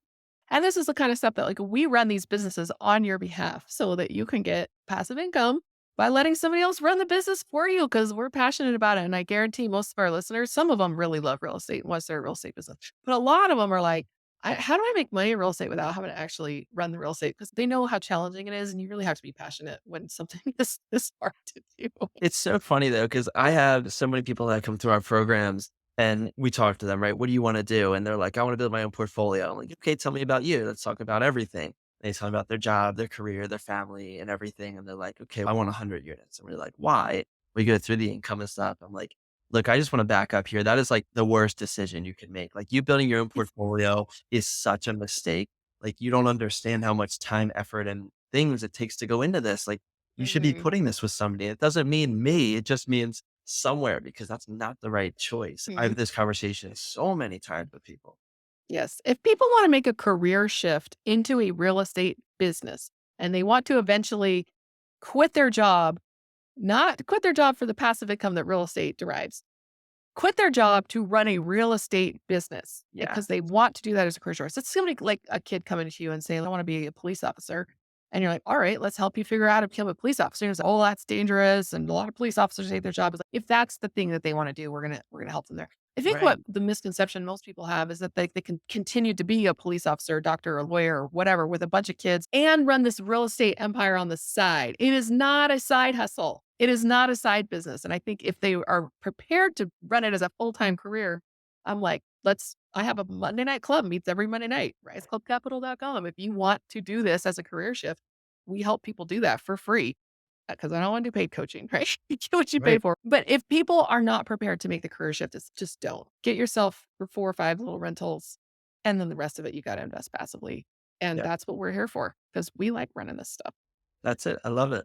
And this is the kind of stuff that like we run these businesses on your behalf so that you can get passive income by letting somebody else run the business for you because we're passionate about it. And I guarantee most of our listeners, some of them really love real estate and want to start a real estate business. But a lot of them are like, how do I make money in real estate without having to actually run the real estate? Because they know how challenging it is. And you really have to be passionate when something is this hard to do. It's so funny though, because I have so many people that come through our programs and we talk to them, right? What do you want to do? And they're like, I want to build my own portfolio. I'm like, okay, tell me about you. Let's talk about everything. They tell me about their job, their career, their family, and everything. And they're like, okay, I want 100 units. And we're like, why? We go through the income and stuff. I'm like, look, I just want to back up here. That is like the worst decision you can make. Like you building your own portfolio is such a mistake. Like you don't understand how much time, effort, and things it takes to go into this. Like you should be Mhm. putting this with somebody. It doesn't mean me. It just means somewhere because that's not the right choice. I have Mhm. this conversation so many times with people. Yes. If people want to make a career shift into a real estate business and they want to eventually quit their job, not quit their job for the passive income that real estate derives, quit their job to run a real estate business Yeah. because they want to do that as a career choice. It's somebody like a kid coming to you and saying, I want to be a police officer. And you're like, all right, let's help you figure out how to become a police officer. And it's like, oh, that's dangerous. And a lot of police officers hate their job. It's like, if that's the thing that they want to do, we're gonna help them there. I think what Right. the misconception most people have is that they can continue to be a police officer, doctor, or lawyer, or whatever, with a bunch of kids and run this real estate empire on the side. It is not a side hustle. It is not a side business. And I think if they are prepared to run it as a full-time career, I'm like, I have a Monday night club meets every Monday night, riseclubcapital.com. If you want to do this as a career shift, we help people do that for free because I don't want to do paid coaching, right? You get what you pay Right. for. But if people are not prepared to make the career shift, it's just don't. Get yourself for 4 or 5 little rentals, and then the rest of it, you got to invest passively. And Yeah. that's what we're here for because we like running this stuff. That's it. I love it.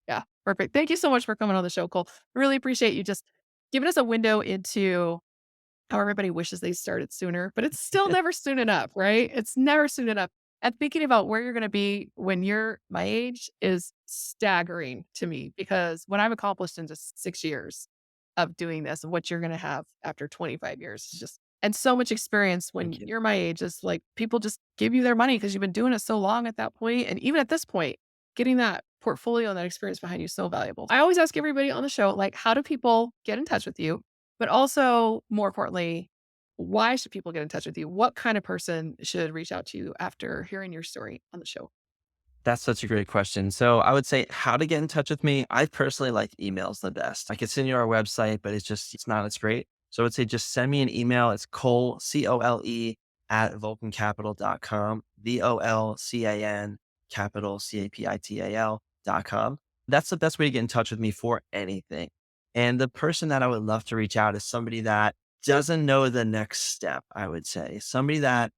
Yeah, perfect. Thank you so much for coming on the show, Cole. Really appreciate you just giving us a window into how everybody wishes they started sooner, but it's still never soon enough, right? It's never soon enough. And thinking about where you're going to be when you're my age is staggering to me because what I've accomplished in just 6 years of doing this and what you're going to have after 25 years is just, and so much experience when Thank you. you're my age is like people just give you their money because you've been doing it so long at that point. And even at this point, getting that portfolio and that experience behind you is so valuable. I always ask everybody on the show, like, how do people get in touch with you? But also, more importantly, why should people get in touch with you? What kind of person should reach out to you after hearing your story on the show? That's such a great question. So I would say how to get in touch with me. I personally like emails the best. I could send you our website, but it's not as great. So I would say just send me an email. It's Cole, Cole at vulcancapital.com, VOLCAN capital CAPITAL.com. That's the best way to get in touch with me for anything. And the person that I would love to reach out is somebody that doesn't know the next step, I would say. Somebody that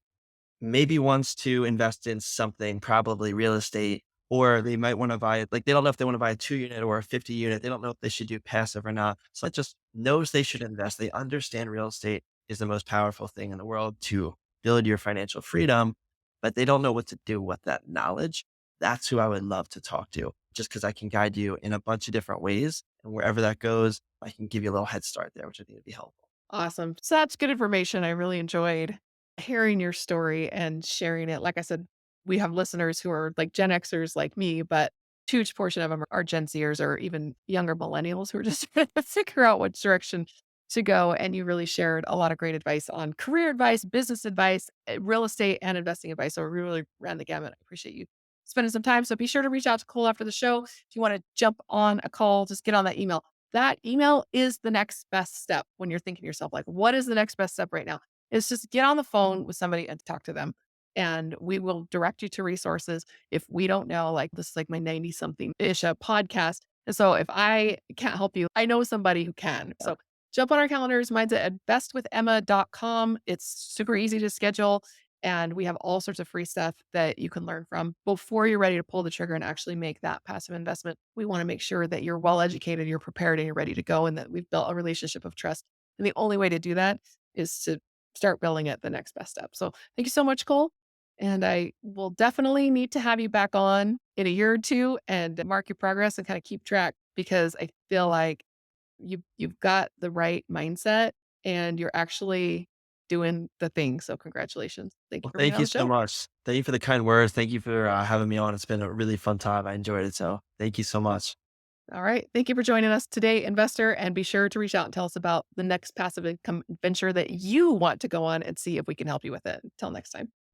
maybe wants to invest in something, probably real estate, or they might want to buy, like, they don't know if they want to buy a 2 unit or a 50 unit. They don't know if they should do passive or not. So it just knows they should invest. They understand real estate is the most powerful thing in the world to build your financial freedom, but they don't know what to do with that knowledge. That's who I would love to talk to, just because I can guide you in a bunch of different ways. And wherever that goes, I can give you a little head start there, which I think would be helpful. Awesome. Such good information. I really enjoyed hearing your story and sharing it. Like I said, we have listeners who are like Gen Xers like me, but huge portion of them are Gen Zers or even younger millennials who are just trying to figure out which direction to go. And you really shared a lot of great advice on career advice, business advice, real estate, and investing advice. So we really ran the gamut. I appreciate you spending some time. So be sure to reach out to Cole after the show. If you want to jump on a call, just get on that email. That email is the next best step when you're thinking to yourself, like, what is the next best step right now? It's just get on the phone with somebody and talk to them. And we will direct you to resources. If we don't know, like this is like my 90 something ish podcast. And so if I can't help you, I know somebody who can. Yeah. So jump on our calendars. Mine's at bestwithemma.com. It's super easy to schedule. And we have all sorts of free stuff that you can learn from before you're ready to pull the trigger and actually make that passive investment. We want to make sure that you're well educated, you're prepared, and you're ready to go, and that we've built a relationship of trust. And the only way to do that is to start building it the next best step. So thank you so much, Cole. And I will definitely need to have you back on in a year or two and mark your progress and kind of keep track because I feel like you've got the right mindset and you're actually doing the thing. So congratulations. Thank you Well, for being thank on you the so show. much. Thank you for the kind words. Thank you for having me on. It's been a really fun time. I enjoyed it. So thank you so much. All right. Thank you for joining us today, investor. And be sure to reach out and tell us about the next passive income venture that you want to go on and see if we can help you with it. Until next time.